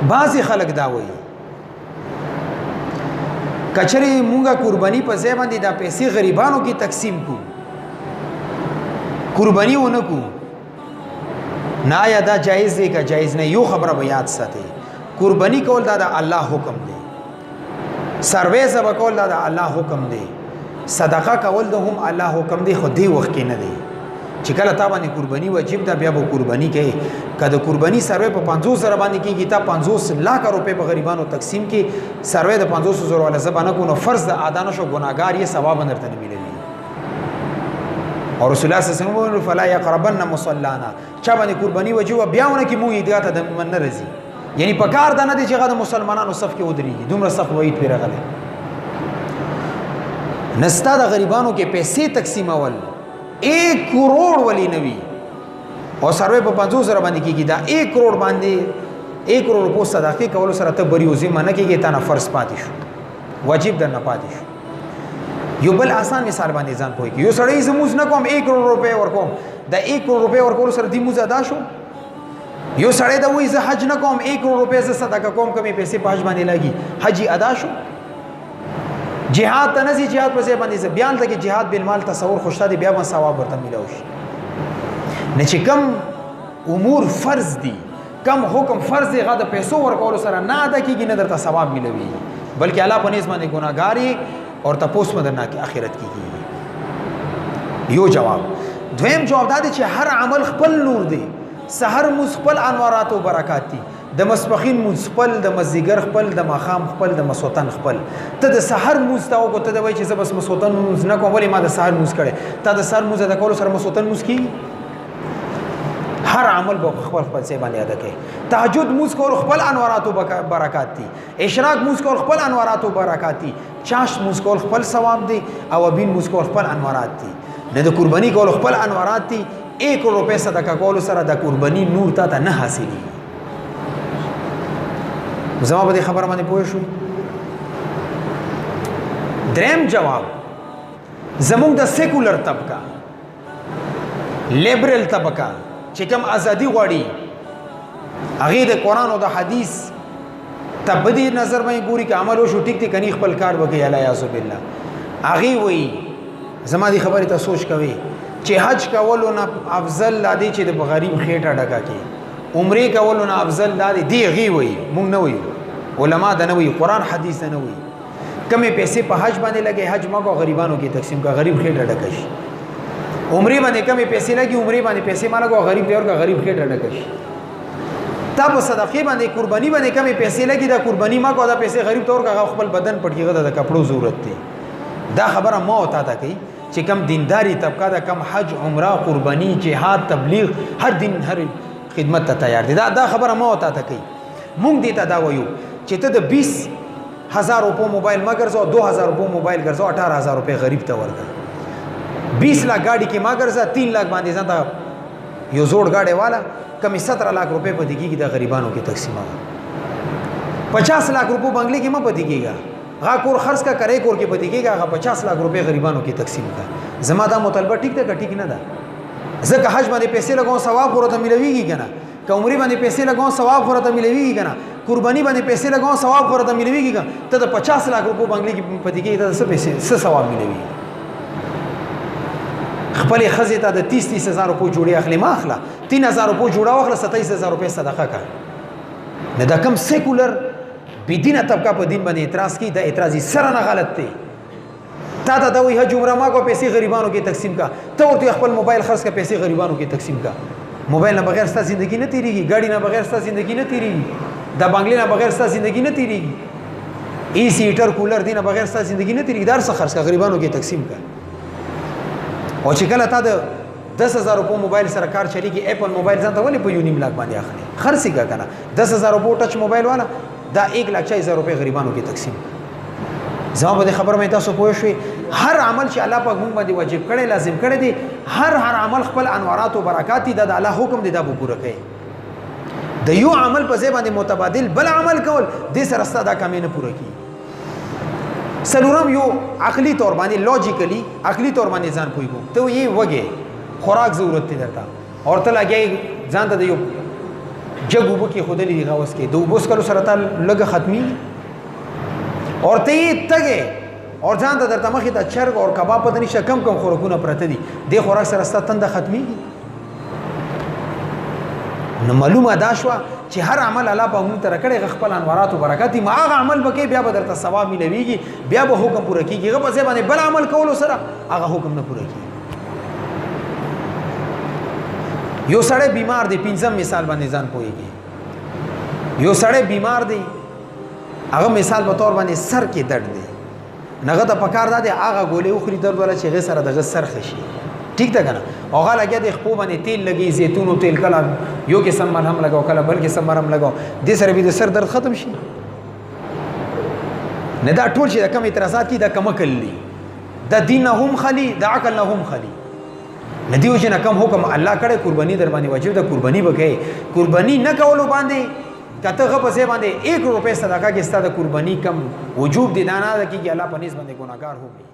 بعضې خلک دا وایي کچرې مونږه قرباني په ځای باندې دا پیسې غریبانو کې تقسیم کو قرباني ونه کو نه آیا دا جایز دی که جایز نه یو خبره به یاد ساتئ قرباني کول دا د الله حکم دی سروې ذبح کول دا د الله حکم دی صدقه کول د هم الله حکم دی خو دې وخت کې نه دی چې کله تا باندې قرباني واجب ده بیا به قرباني کوي که د قرباني سروې په 500,000 باندې کېږي تا 50 لک روپۍ په غریبانو تقسیم کې سروې د 500,000 والا ذبح نه کو نو فرض د ادا نه شو ګناهګار یې ثواب درته نه ملوي او رسول الله صلی الله علیه وسلم فلا يقربن مصلانا چا باندې قرباني وجو بیا ونه کې مو عیدګاه ته د من نه رځي یعنی په کار دا نه دی چې هغه د مسلمانانو صف کې ودرېږي دومره سخت وعید پرې راغلی نستا د غریبانو کې پیسې تقسیمول 1 کروڑ ولی نوی او سروې په 50,000 باندې کېږي دا 1 کروڑ باندې 1 کروڑ روپو صدقې کولو سره ته بری وزیمه نه کېږي تا نه فرض پاتې شو واجب در نه پاتې شو یو بل آسان مثال باندې ځان پوي کې یو سړی زموږ نه کوم 1 کروڑ روپے ورکوم دا 1 کروڑ روپے ورکول سره دی موږ ادا شو یو سړی دا وایي زه حج نه کوم 1 کروڑ روپے زه صدقه کوم کمې پیسې په حج باندې لګي حج ادا شو جهاد ته نزي جهاد په ځای باندې بیان ته کې جهاد بالمال تصور خوشته دی بیا به ثواب ورته ملو شي نه چې کم امور فرض دي کم حکم فرض دی غاده پیسو ورکول سره نه ادا کیږي نه درته ثواب ملوي بلکې الله په نسبت باندې ګناګاری اور تپوس مدرنا کی آخرت کی یو جواب دویم جواب دا دی چې هر عمل خپل نور دی سحر مخپل انوارات او برکات دي د مسبخین مخپل د مزیګر خپل د ماخام خپل د مسوتن خپل ته د سحر مستاو کو ته د وای چې زه بس مسوتن نه کوم ولی ما د سحر مس کړي ته د سحر مز د کول سره مسوتن مس کی هر عمل به خپل خپل ځای باندې ادا کوي تهجد مس کول خپل انوارات او برکات دي اشراق مس کول خپل انوارات او برکات دي چاش مس کول خپل ثواب دي او بین مس کول خپل انوارات دي نه د قرباني کول خپل انوارات دي 1 روپے صدقه کول سره د قرباني نور ته نه حاصلي زما په دې خبره باندې پوه شو دریم جواب زموږ د سیکولر طبقه لیبرل طبقه چې کوم ازادي غواړي هغه د قران او د حدیث تبدی نظر باندې ګوري کې عمل وشو ټیک ټیک کني خپل کار وکي الا یعذ بالله هغه وی زما دي خبره ته سوچ کوي چې حج کولو نه افضل لادي چې د غریب خېټه ډکا کی عمره کولو نه افضل لادي دی غي وی مونږ نه وی علما دا نه وی قران حدیث نه وی کمې پیسې په حج باندې لګي حج مګو غریبانو کې تقسیم کا غریب خېټه ډکا شي عمره باندې کمې پیسې لګي عمره باندې پیسې مالګو غریب دی ورګه غریب خېټه ډکا شي تا په صدقې باندې قرباني باندې کمې پیسې لګي دا قرباني مګو دا پیسې غریب تور کا خپل بدن پټیغه د کپړو ضرورت دی دا خبره مو تا تا کوي چې کم دینداری طبقه دا کم حج عمره قربانی جهاد تبلیغ هر دین هر خدمت ته تیار دي دا خبره مو تا ته کوي مونږ دې ته دا وایو چې ته د 20,000 روپو موبایل مګر زو 2,000 روپو موبایل ګرځو 18,000 روپے غریب ته ورکړه 20 लाख गाड़ी کې ما ګرځا 3 लाख باندې ځان یو زوړ गाड़ी والا کمی 17 लाख روپے په دیږي د غریبانو کې تقسیمه 50 लाख روپو بنگلې کې ما په دیږيګا غا کور خرڅ کا کرے کور کې پدې کېږي هغه 50 लाख روپے غریبانو کې تقسیم کا زما دا مطالبه ټیک ده ټیک نه ده زکه حج باندې پیسې لګاو ثواب ورته ملويږي کنه که عمرې باندې پیسې لګاو ثواب ورته ملويږي کنه قرباني باندې پیسې لګاو ثواب ورته ملويږي کنه ته د 50 लाख روپو بنگلې کې پدې کېږي ته څه پیسې څه ثواب ملوي خپل خزې ته د 30,000 روپو جوړي اخلي ما اخلا 3,000 روپو جوړا واخله 27,000 روپے صدقه کا نه دا کم سیکولر بدینه طبقه په دین باندې اعتراض کی دا اعتراض سره نه غلط دی تا ته دا وی حج عمره ما کو پیسې غریبانو کې تقسیم کا ته ورته خپل موبایل خرڅ کا پیسې غریبانو کې تقسیم کا موبایل نه بغیر ستا ژوندۍ نه تیریږي ګاډي نه بغیر ستا ژوندۍ نه تیریږي دا بنگلې نه بغیر ستا ژوندۍ نه تیریږي ای سی هیټر کولر دی نه بغیر ستا ژوندۍ نه تیریږي دار څه خرڅ کا غریبانو کې تقسیم کا او چې کله تا د 10,000 روپو موبایل سره کار چلیږي اپل موبایل ځان ته ولې په 1.5 लाख باندې اخلي خرڅي کا کنه 10,000 روپو ټچ موبایل والا دا 1,40,000 روپے غریبانو کې تقسیم زما په خبر مې تاسو پوه شئ هر عمل چې الله پاک موږ باندې واجب کړي لازم کړي دي هر عمل خپل انوارات او برکات دي د الله حکم دي دا به پوره کوي د یو عمل په ځای باندې متبادل بل عمل کول د سره ستاسو دا کمې نه پوره کوي سلورم یو عقلی طور باندې لوجیکلی عقلی طور باندې ځان پوي کو ته یې وګه خوراک ضرورت دی درته اور ته لګي ځان ته یو جګ وبو کې خودلې دی غوس کې دو بوس کلو سره تل لګه ختمي اور ته تګه اور ځان ته درته مخې ته چرګ او کباب پدې نشه کم خوراکونه پرته دي د خوراک سره ست تند ختمي نو معلومه دا شو چې هر عمل الله په موږ تر کړه خپل انوارات او برکات ما هغه عمل وکي بیا به درته ثواب ملويږي بیا به حکم پوره کیږي هغه په ځای باندې بل عمل کول سره هغه حکم نه پوره کیږي یو سړی بیمار دی پنځم مثال باندې ځان پويږي یو سړی بیمار دی هغه مثال په تور باندې سر کې درد دی نغه د پکار ده هغه ګولې او خري درد ولا چې غي سره دغه سر خشي ٹھیک ده کنه هغه لګیا د خپل باندې تیل لګي زيتون او تیل کله یو کې سم مرهم لگاو کله بل کې سم مرهم لگاو د سره به د سر درد ختم شي نه دا ټول شي د کم اعتراضات کی د کم کلی د دین هم خلی د عقل نه هم خلی ندیو چې نه کم حکم الله کړه قرباني در باندې واجب ده قرباني وکړي قرباني نه کولو باندې کته غو په باندې 1 روپے صدقه کې ستاسو قرباني کم وجوب دي نه نه کیږي الله په نس باندې ګناګار هوږي